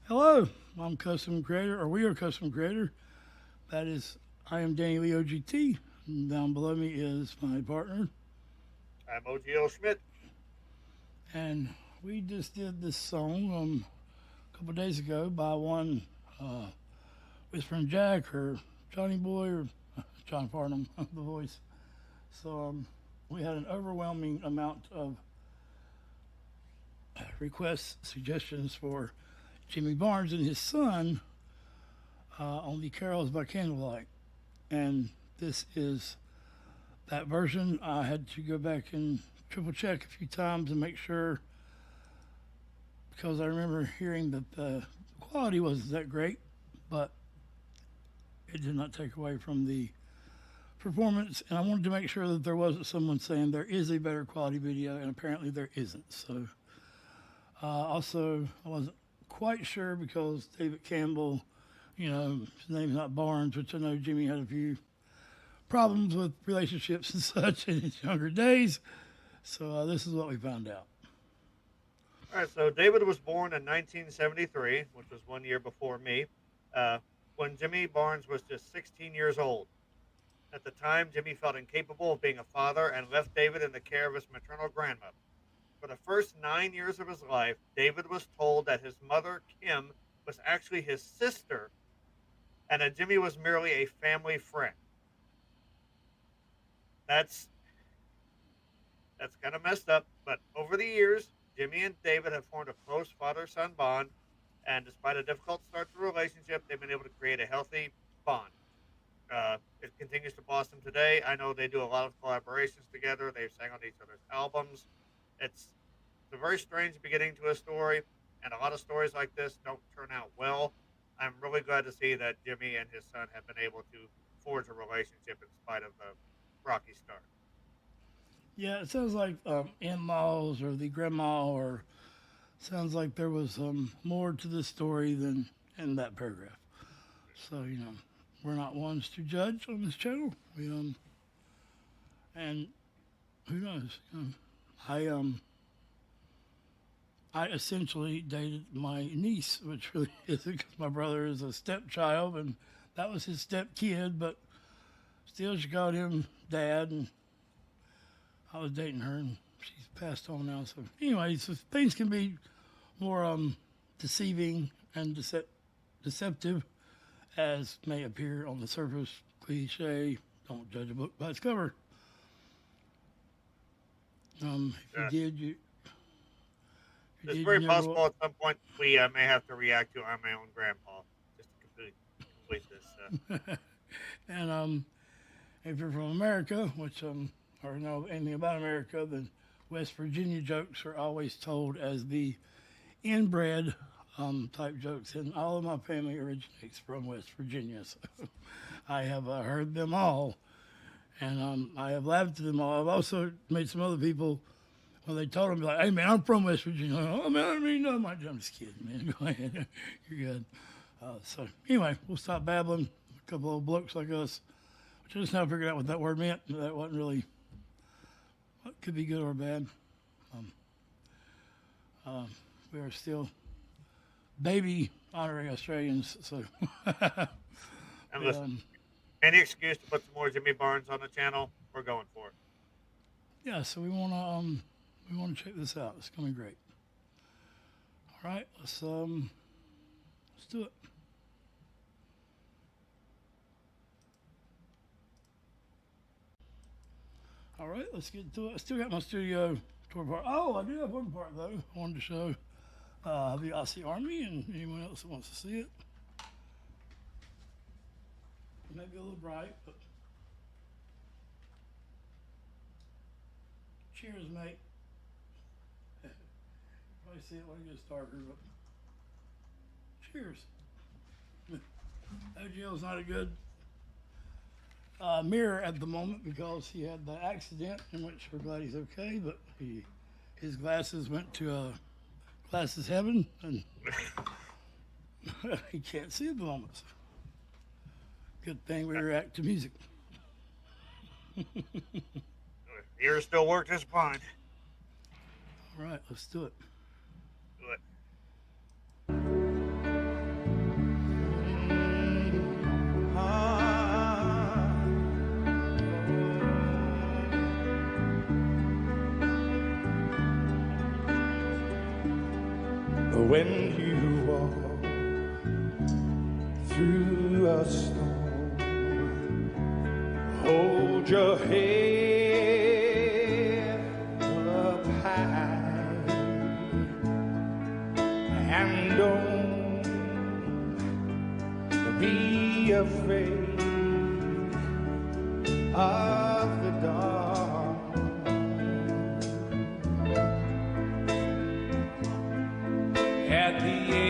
Hello, I'm Custom Creator, or we are Custom Creator. That is, I am Danny Lee OGT. And down below me is my partner, I'm OGO Schmidt. and we just did this song a couple days ago by one uh, Whispering Jack or Johnny Boy or John Farnham, the voice. So we had an overwhelming amount of requests, suggestions for Jimmy Barnes and his son on the Carols by Candlelight. And this is that version. I had to go back and triple check a few times and make sure because I remember hearing that the quality wasn't that great, but it did not take away from the performance. And I wanted to make sure that there wasn't someone saying there is a better quality video, and apparently there isn't. So, also, I wasn't quite sure because David Cambell, his name's not Barnes, which I know Jimmy had a few problems with relationships and such in his younger days. So this is what we found out. All right, so David was born in 1973, which was 1 year before me, uh, when Jimmy Barnes was just 16 years old. At the time, Jimmy felt incapable of being a father and left David in the care of his maternal grandmother. For the first 9 years of his life, David was told that his mother, Kim, was actually his sister and that Jimmy was merely a family friend. That's that's kind of messed up, but over the years, Jimmy and David have formed a close father-son bond, and despite a difficult start to the relationship, they've been able to create a healthy bond. It continues to blossom today. I know they do a lot of collaborations together. They've sang on each other's albums. It's it's a very strange beginning to a story, and a lot of stories like this don't turn out well. I'm really glad to see that Jimmy and his son have been able to forge a relationship in spite of the rocky start. Yeah, it sounds like in-laws or the grandma, or sounds like there was more to this story than in that paragraph. So we're not ones to judge on this channel. And who knows? I I essentially dated my niece, which really isn't because my brother is a stepchild and that was his step kid, but still she called him dad, and I was dating her, and she's passed on now. So anyway, so things can be more deceiving and deceptive as may appear on the surface. Cliche: don't judge a book by its cover. If you Uh, did, it's you very never. possible at some point we may have to react to I'm my own grandpa just to complete this. And if you're from America, which or know anything about America, then West Virginia jokes are always told as the inbred type jokes, and all of my family originates from West Virginia. So I have heard them all, and I have laughed at them all. I've also made some other people when they told them like, "Hey man, I'm from West Virginia." Like, oh man, I mean, no, I'm just kidding, man. Go ahead, you're good. So anyway, we'll stop babbling. A couple old blokes like us, which I just now figured out what that word meant. That wasn't really what could be good or bad. Um, we are still baby honorary Australians, so And but, listen, any excuse to put some more Jimmy Barnes on the channel, we're going for it. yeah. So we wanna check this out. It's gonna be great. All right, let's do it. All right, let's get to it. I still got my studio tour part. Oh, I do have one part though. I wanted to show the Aussie Army and anyone else that wants to see it. It may be a little bright, but cheers, mate. Probably see it when it gets darker, but cheers. OGL's not a good mirror at the moment because he had the accident, in which we're glad he's okay, but his glasses went to glasses heaven, and he can't see at the moment. So good thing we react to music. Ears still work just fine. All right, let's do it. But when you walk through a storm, hold your head up high and don't be afraid of the dark. At the end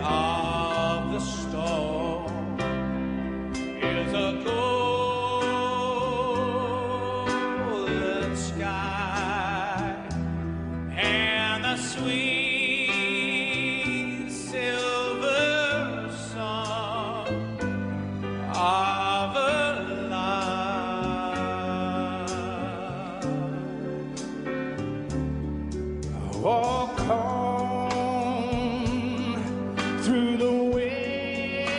of the storm is a golden sky and the sweet silver song of a love. Walk on through the wind,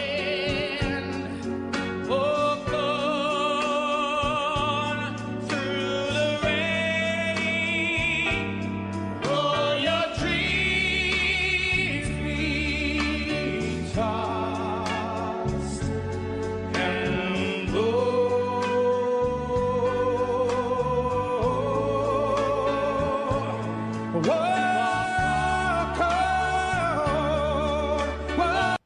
walk on through the rain, all your dreams be tossed and blow. Walk on, walk.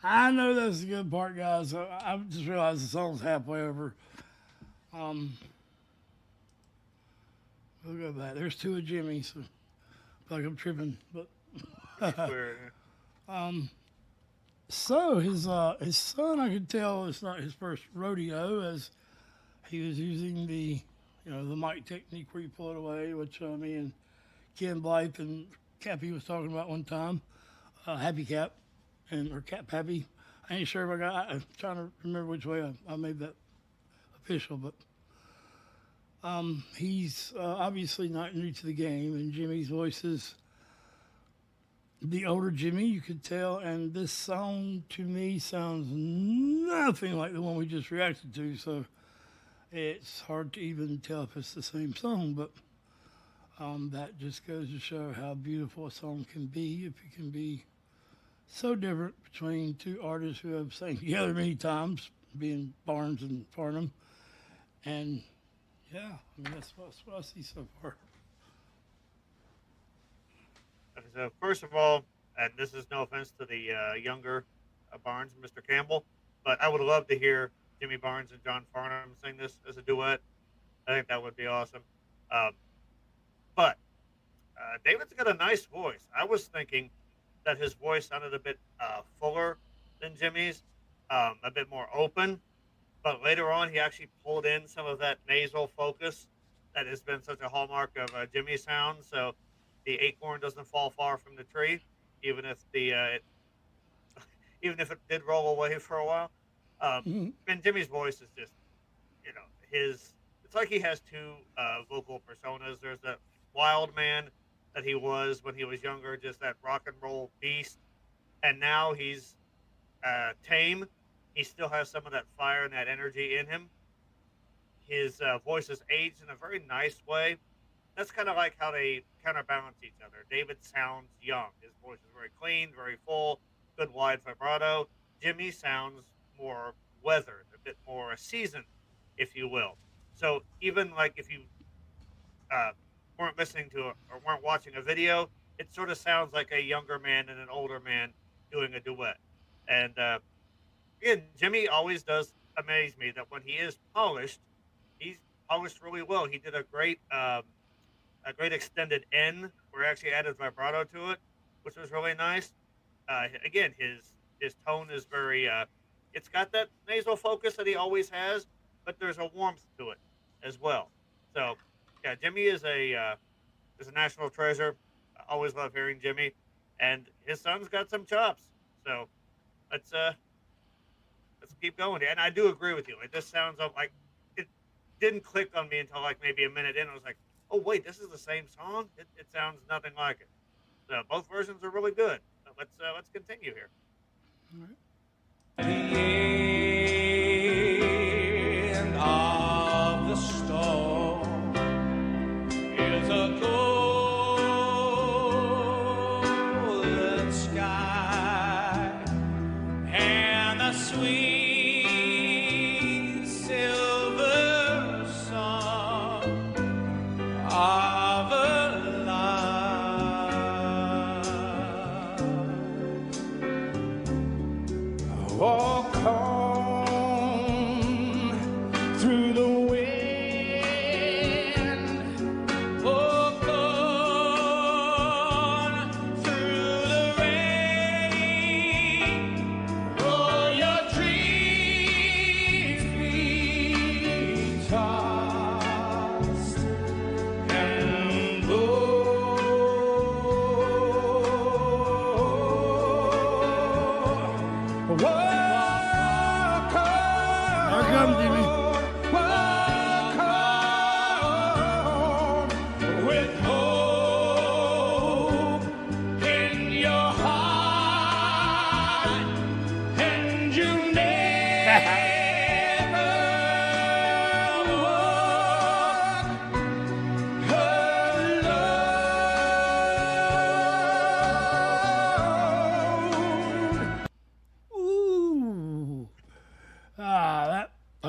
I know that's the good part, guys. I just realized the song's halfway over. We'll go back. There's two of Jimmy, so I feel like I'm tripping. But so his son, I could tell it's not his first rodeo, as he was using the the mic technique where you pull it away, which me and Ken Blythe and Cappy was talking about one time. Happy Cap or Cap Happy. I ain't sure if I'm trying to remember which way I made that official, but he's obviously not new to the game, and Jimmy's voice is the older Jimmy, you could tell, and this song to me sounds nothing like the one we just reacted to, so it's hard to even tell if it's the same song, but that just goes to show how beautiful a song can be if it can be so different between two artists who have sang together many times, being Barnes and Farnham. And yeah, I mean, that's what I see so far. So first of all, and this is no offense to the younger Barnes, Mr. Campbell, but I would love to hear Jimmy Barnes and John Farnham sing this as a duet. I think that would be awesome. But David's got a nice voice. I was thinking that his voice sounded a bit fuller than Jimmy's, a bit more open. But later on, he actually pulled in some of that nasal focus that has been such a hallmark of Jimmy's sound. So the acorn doesn't fall far from the tree, even if even if it did roll away for a while. And Jimmy's voice is just, it's like he has two vocal personas. There's that wild man that he was when he was younger, just that rock and roll beast. And now he's tame. He still has some of that fire and that energy in him. His voice has aged in a very nice way. That's kind of like how they counterbalance each other. David sounds young. His voice is very clean, very full, good wide vibrato. Jimmy sounds more weathered, a bit more seasoned, if you will. So even like if you weren't listening to or weren't watching a video, it sort of sounds like a younger man and an older man doing a duet. And again, Jimmy always does amaze me that when he is polished, he's polished really well. He did a great extended N where he actually added vibrato to it, which was really nice. Again, his tone is very, it's got that nasal focus that he always has, but there's a warmth to it as well. So, yeah, Jimmy is a national treasure. I always love hearing Jimmy, and his son's got some chops. So let's keep going. And I do agree with you. It just sounds like it didn't click on me until like maybe a minute in. I was like, oh wait, this is the same song. It sounds nothing like it. So both versions are really good. So let's continue here. All right. The end of the storm is a golden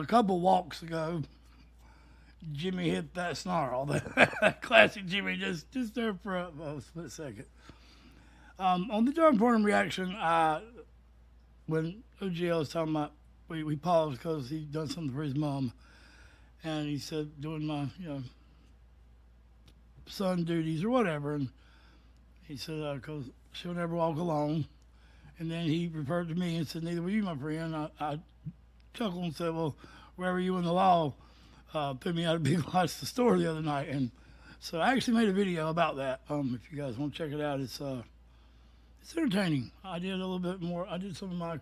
couple walks ago, Jimmy hit that snarl. That classic Jimmy, just there for a split second. On the John Portman reaction, when OGL was talking about, we paused because he'd done something for his mom, and he said, doing my, son duties or whatever, and he said, because she'll never walk alone. And then he referred to me and said, neither will you, my friend. I chuckled and said, well, where were you in the law? Put me out of Big Lots at the store the other night. And so I actually made a video about that. If you guys want to check it out, it's entertaining. I did a little bit more. I did some of my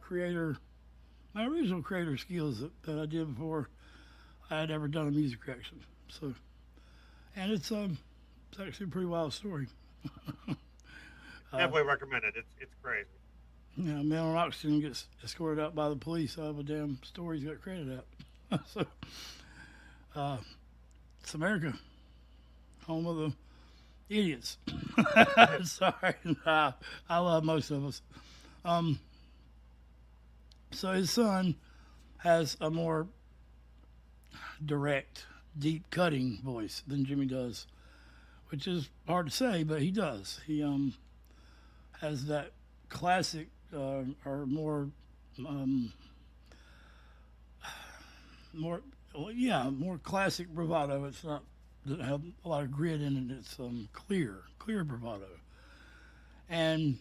original creator skills that I did before I had ever done a music reaction. So, and it's actually a pretty wild story. Definitely recommend it. It's crazy. Yeah, a man on oxygen gets escorted out by the police out of a damn store he's got credit at. So, it's America, home of the idiots. Sorry, I love most of us. So his son has a more direct, deep cutting voice than Jimmy does, which is hard to say, but he does. He has that classic or more classic bravado. It's not, doesn't have a lot of grit in it. It's clear bravado. And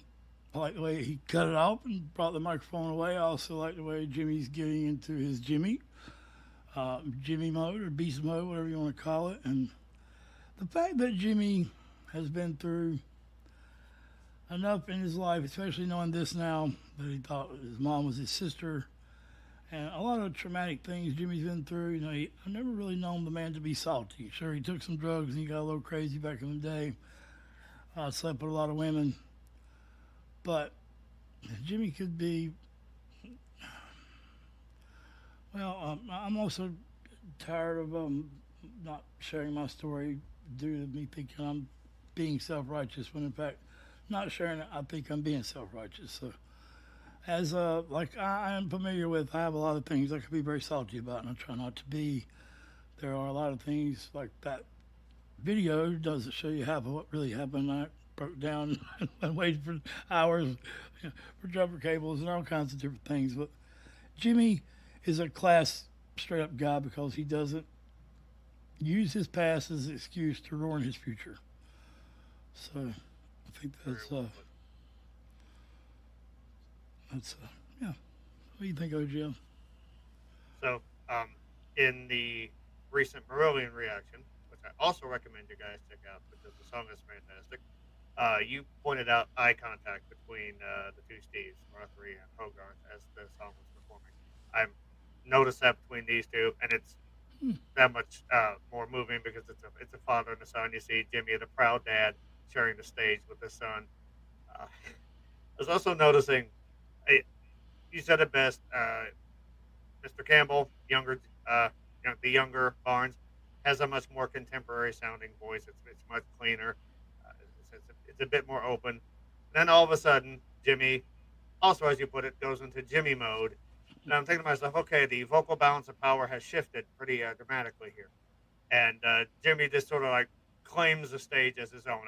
I like the way he cut it off and brought the microphone away. I also like the way Jimmy's getting into his Jimmy mode or beast mode, whatever you want to call it. And the fact that Jimmy has been through enough in his life, especially knowing this now, that he thought his mom was his sister, and a lot of traumatic things Jimmy's been through. I've never really known the man to be salty. Sure, he took some drugs and he got a little crazy back in the day. Slept with a lot of women. But Jimmy could be, well, I'm also tired of not sharing my story due to me thinking I'm being self-righteous, when in fact, not sharing it, I think I'm being self-righteous. So, as like I am familiar with, I have a lot of things I could be very salty about, and I try not to be. There are a lot of things like that video doesn't show you half of what really happened. I broke down and waited for hours for jumper cables and all kinds of different things. But Jimmy is a class straight up guy because he doesn't use his past as an excuse to ruin his future. So I think that's yeah. What do you think, OGL? So, in the recent Marillion reaction, which I also recommend you guys check out because the song is fantastic, you pointed out eye contact between the two Steves, Rothery and Hogarth, as the song was performing. I've noticed that between these two, and it's that much more moving because it's a father and a son. You see Jimmy, the proud dad, sharing the stage with his son. I was also noticing, you said it best, Mr. Campbell, the younger Barnes, has a much more contemporary sounding voice. It's much cleaner. It's a bit more open. Then all of a sudden, Jimmy, also as you put it, goes into Jimmy mode. And I'm thinking to myself, okay, the vocal balance of power has shifted pretty dramatically here. And Jimmy just sort of like claims the stage as his own.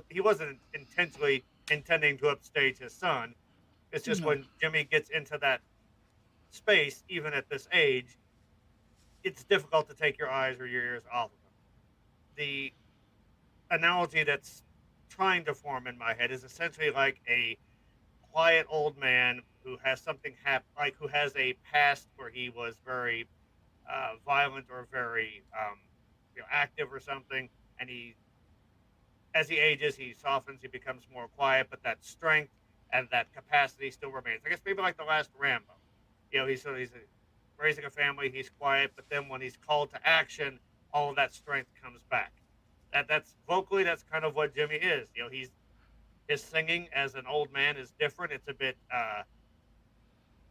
He wasn't intentionally intending to upstage his son. It's just when Jimmy gets into that space, even at this age, it's difficult to take your eyes or your ears off of him. The analogy that's trying to form in my head is essentially like a quiet old man who has something happen, like who has a past where he was very violent or very active or something, and as he ages, he softens, he becomes more quiet, but that strength and that capacity still remains. I guess maybe like the last Rambo. He's raising a family, he's quiet, but then when he's called to action, all of that strength comes back. That's vocally, that's kind of what Jimmy is. His singing as an old man is different. It's a bit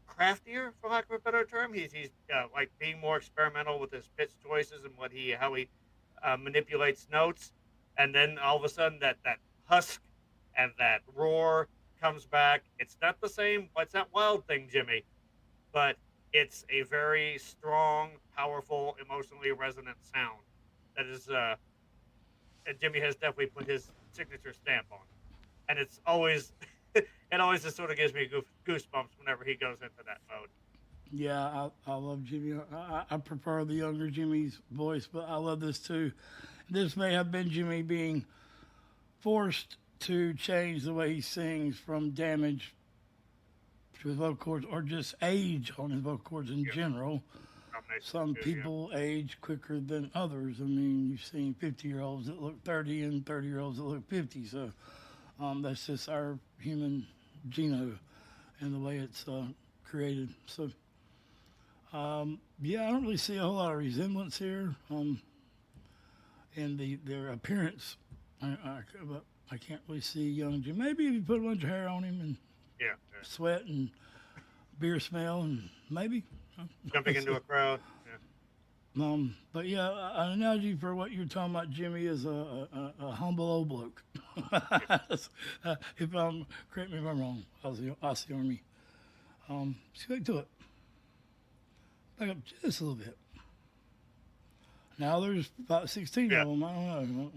craftier, for lack of a better term. He's like being more experimental with his pitch choices and how he manipulates notes. And then all of a sudden that husk and that roar comes back. It's not the same. It's that wild thing, Jimmy, but it's a very strong, powerful, emotionally resonant sound that is, and Jimmy has definitely put his signature stamp on. And it's always, it always just sort of gives me goosebumps whenever he goes into that mode. Yeah, I love Jimmy. I prefer the younger Jimmy's voice, but I love this too. This may have been Jimmy being forced to change the way he sings from damage to his vocal cords or just age on his vocal cords in general. Some people age quicker than others. I mean, you've seen 50-year-olds that look 30 and 30-year-olds that look 50. So that's just our human genome and the way it's created. So, yeah, I don't really see a whole lot of resemblance here in their appearance. But I can't really see young Jim. Maybe if you put a bunch of hair on him and sweat and beer smell and maybe. Jumping into a crowd. Yeah. But yeah, an analogy for what you're talking about, Jimmy, is a humble old bloke. If correct me if I'm wrong, Aussie Army. Stick to it. Back up just a little bit. Now there's about 16 of them. I don't know.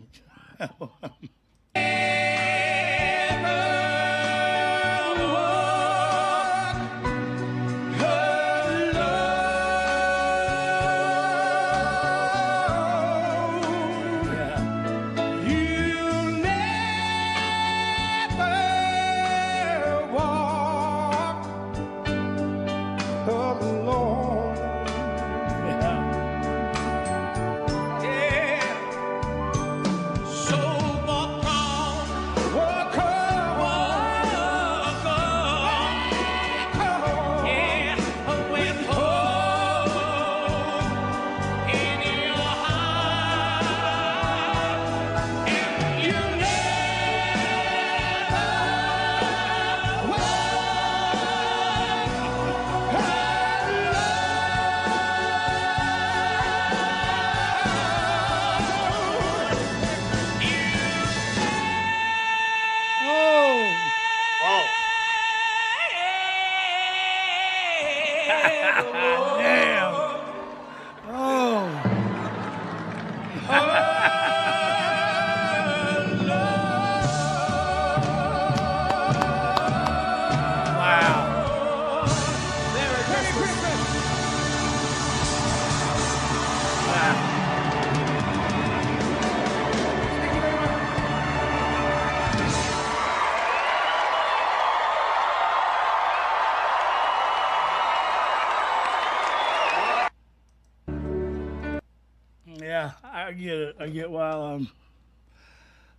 Yeah, I get it. I get why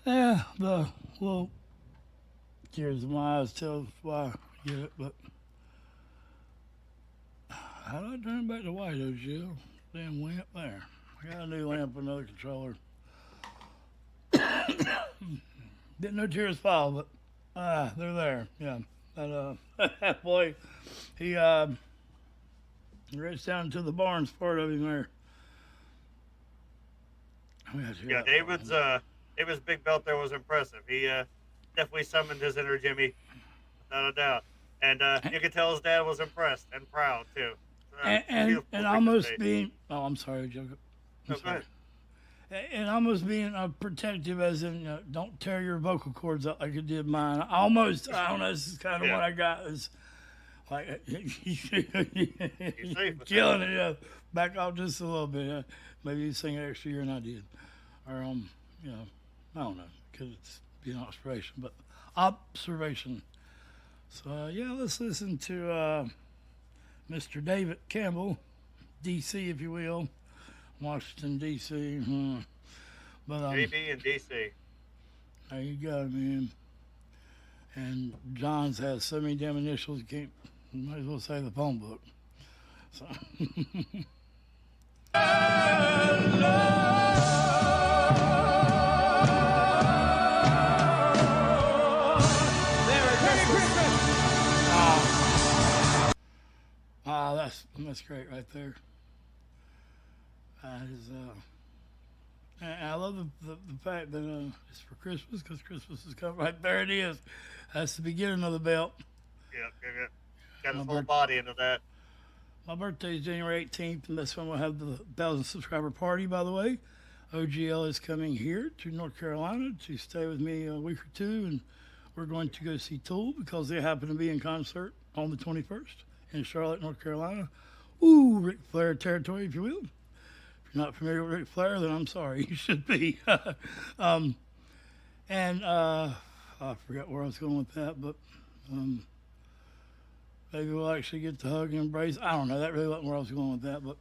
the little tears in my eyes tell why I get it, but how do I turn back to white, Jill? Damn lamp there. I got a new lamp, another controller. Didn't know tears fall, but they're there. Yeah. But boy, he reached down to the Barnes part of him there. Yeah, David's big belt there was impressive. He definitely summoned his inner Jimmy, without a doubt. And you could tell his dad was impressed and proud too. And almost being, I'm sorry, Joe. Go ahead. And almost being protective, as in don't tear your vocal cords up like it did mine. I don't know. This is kind of what I got. Is like killing it. Back off just a little bit. Maybe you sing an extra year than I did, or I don't know, because it's being observation, but observation. So yeah, let's listen to Mr. David Cambell, D.C. if you will. Washington, D.C. But JB and D.C. There you go, man. And John's has so many damn initials, you might as well say the phone book. So. That's great right there. That is, and I love the fact that it's for Christmas, because Christmas is coming. Right there it is. That's the beginning of the belt. Yeah. Got his whole body into that. My birthday is January 18th, and that's when we'll have the 1,000 subscriber party, by the way. OGL is coming here to North Carolina to stay with me a week or two, and we're going to go see Tool because they happen to be in concert on the 21st in Charlotte, North Carolina. Ooh, Ric Flair territory, if you will. If you're not familiar with Ric Flair, then I'm sorry. You should be. And I forgot where I was going with that, but maybe we'll actually get to hug and embrace. I don't know. That really wasn't where I was going with that, but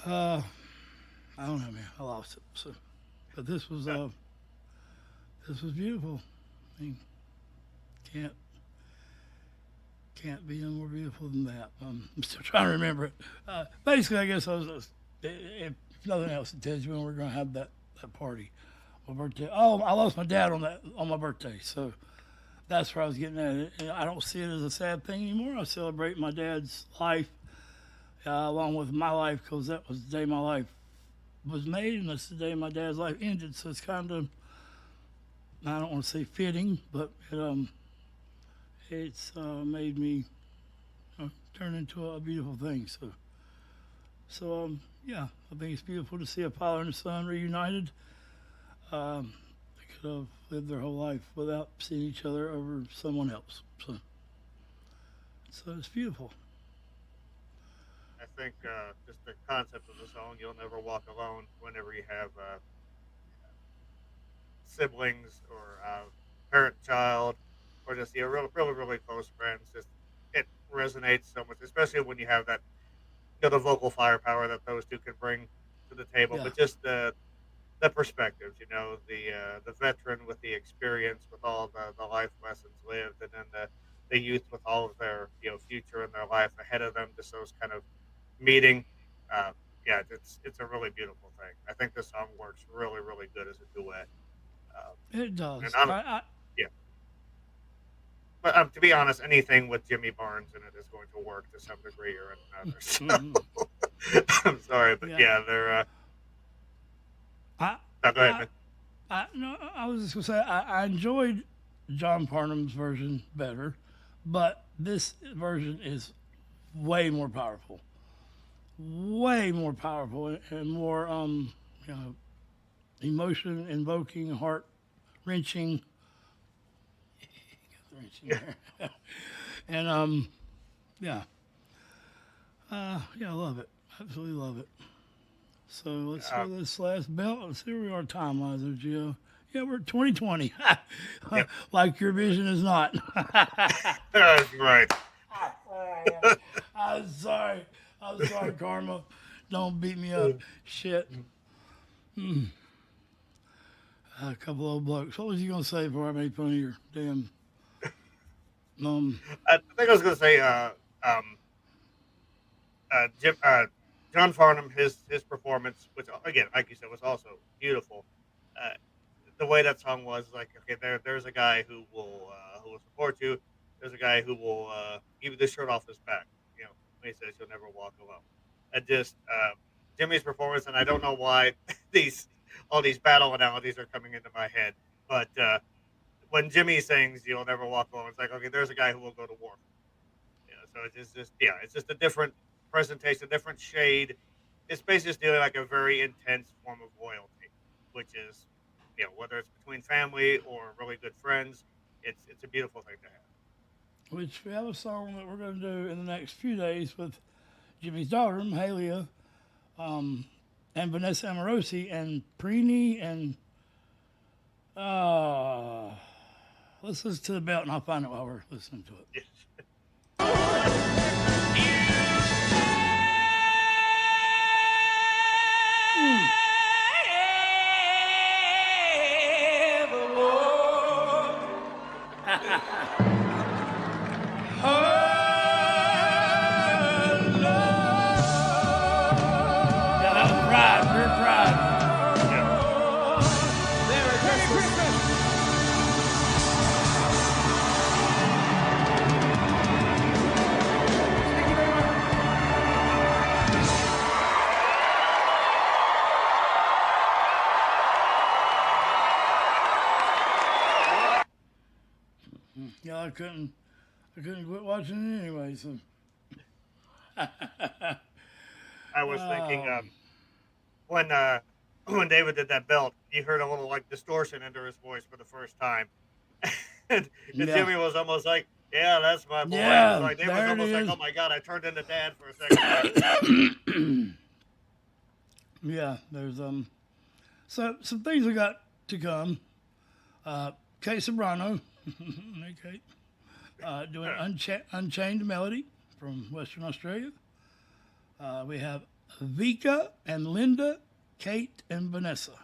I don't know, man. I lost it. So, but this was beautiful. I mean, can't be no more beautiful than that. I'm still trying to remember it. Basically, I guess I was if nothing else, it tells you when we're going to have that party. My birthday. Oh, I lost my dad on my birthday, so that's where I was getting at it. And I don't see it as a sad thing anymore. I celebrate my dad's life along with my life because that was the day my life was made, and that's the day my dad's life ended. So it's kind of, I don't want to say fitting, but it's made me turn into a beautiful thing. So yeah, I think it's beautiful to see a father and a son reunited. They could have lived their whole life without seeing each other over someone else. So it's beautiful. I think just the concept of the song, "You'll Never Walk Alone," whenever you have siblings or parent-child, or just really, really, really close friends, just it resonates so much, especially when you have that, the vocal firepower that those two can bring to the table. Yeah. But just the perspectives, the veteran with the experience, with all the life lessons lived, and then the youth with all of their future in their life ahead of them. Just those kind of meeting. Yeah, it's a really beautiful thing. I think this song works really, really good as a duet. It does. And yeah, but to be honest, anything with Jimmy Barnes in it is going to work to some degree or another. So, I'm sorry, but yeah they're. Go ahead, man. No, I was just gonna say I enjoyed John Parnham's version better, but this version is way more powerful, and more emotion invoking, heart wrenching. And yeah, I love it. Absolutely love it. So let's go to this last belt. Let's see where we are time-wise there, Gio. Yeah, we're 2020. Yep. Like your vision is not. That's right. I'm sorry, Karma. Don't beat me up. Shit. A couple old blokes. What was you going to say before I made fun of your damn... I think I was going to say John Farnham, his performance, which again, like you said, was also beautiful. The way that song was, like, okay, there's a guy who will support you. There's a guy who will give you the shirt off his back. When he says you'll never walk alone. And just Jimmy's performance, and I don't know why all these battle analogies are coming into my head, but when Jimmy sings "You'll Never Walk Alone," it's like, okay, there's a guy who will go to war. So it's just a different presentation, a different shade. It's basically just dealing like a very intense form of loyalty, which is, whether it's between family or really good friends, it's a beautiful thing to have. Which we have a song that we're going to do in the next few days with Jimmy's daughter, Mahalia, and Vanessa Amorosi, and Preeny, and let's listen to the belt, and I'll find it while we're listening to it. Yeah, I couldn't quit watching it anyway. So I was thinking Oh, when when David did that belt, you heard a little like distortion into his voice for the first time, and yeah. Jimmy was almost like, "Yeah, that's my boy." It was Yeah, like Dave was there it almost like, is. "Oh my god, I turned into dad for a second there." Yeah, there's so some things we got to come. Kate Sobrano, hey Kate, doing Unchained Melody from Western Australia. We have Vika and Linda, Kate and Vanessa.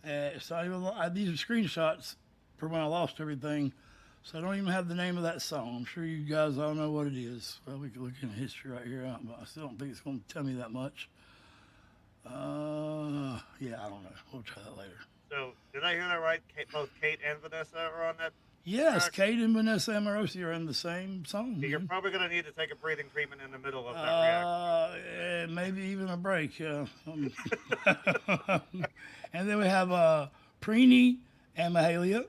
It's not even, these are screenshots from when I lost everything, so I don't even have the name of that song. I'm sure you guys all know what it is. Well, we can look in history right here, but I still don't think it's going to tell me that much. Yeah, I don't know. We'll try that later. So did I hear that right? Both Kate and Vanessa are on that Yes, track. Kate and Vanessa Amorosi are in the same song. You're Man. probably gonna need to take a breathing treatment in the middle of that reaction. Maybe even a break. Yeah. And then we have Preeny and Mahalia,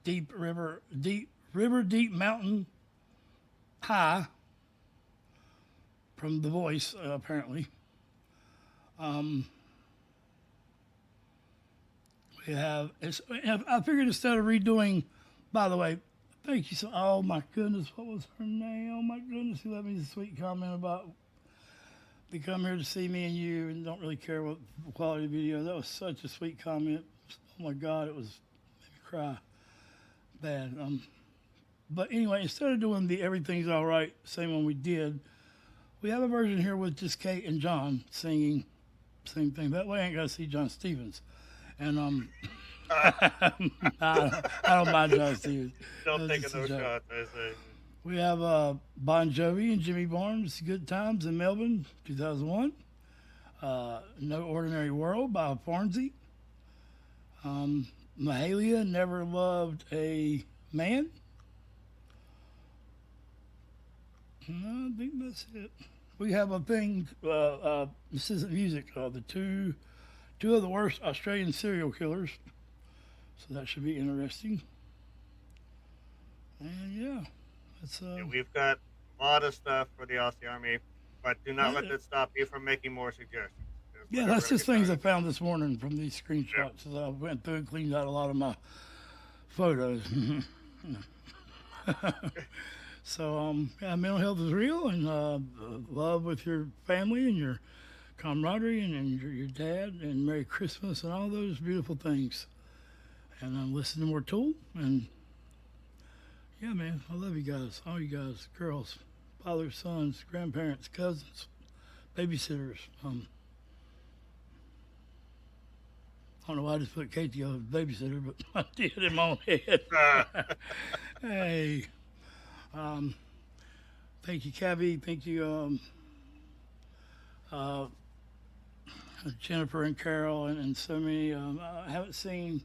Deep River, Deep Mountain High from The Voice, apparently. We have. I figured instead of redoing. By the way, thank you so. Oh my goodness, what was her name? Oh my goodness, who left me a sweet comment about they come here to see me and you and don't really care what quality of video. That was such a sweet comment. Oh my God, it was made me cry bad. But anyway, instead of doing the Everything's All Right, same one we did, we have a version here with just Kate and John singing same thing. That way I ain't got to see John Stevens. And I don't mind John Stevens. Don't That was take just a those joke. shots. I say. We have Bon Jovi and Jimmy Barnes, Good Times in Melbourne, 2001. No Ordinary World by Farnsey. Mahalia, Never Loved a Man. No, I think that's it. We have a thing, this isn't music, the two of the worst Australian serial killers. So that should be interesting. And yeah, that's Yeah, we've got a lot of stuff for the Aussie Army, but do not let that stop you from making more suggestions. 'Cause we're yeah, never that's gonna just get things I tired of found this morning from these screenshots. As I went through and cleaned out a lot of my photos. So yeah, mental health is real, and love with your family and your camaraderie and your dad, and Merry Christmas and all those beautiful things. And listen to more Tool, and yeah, man, I love you guys, all you guys, girls, fathers, sons, grandparents, cousins, babysitters. I don't know why I just put Katie on babysitter, but I did in my own head. it. Hey, thank you, Cabby. Thank you, Jennifer and Carol, and so many. I haven't seen.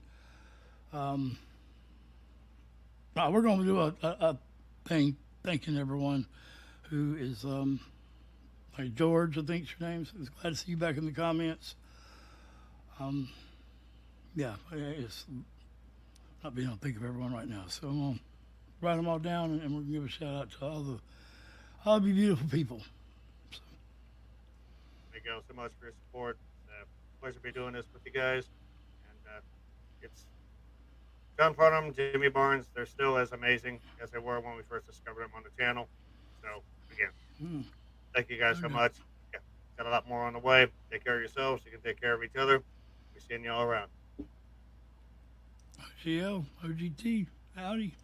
We're going to do a thing thanking everyone who is like George, I think's your name. So it's glad to see you back in the comments. Yeah, it's not being able to think of everyone right now, so I'm gonna write them all down, and we're gonna give a shout out to all of you beautiful people. So, Thank you all so much for your support. Pleasure to be doing this with you guys. And it's John Farnham, Jimmy Barnes. They're still as amazing as they were when we first discovered them on the channel. So, again, thank you guys so Okay. much. Yeah, got a lot more on the way. Take care of yourselves. You can take care of each other. We're seeing you all around. OGL, OGT, howdy.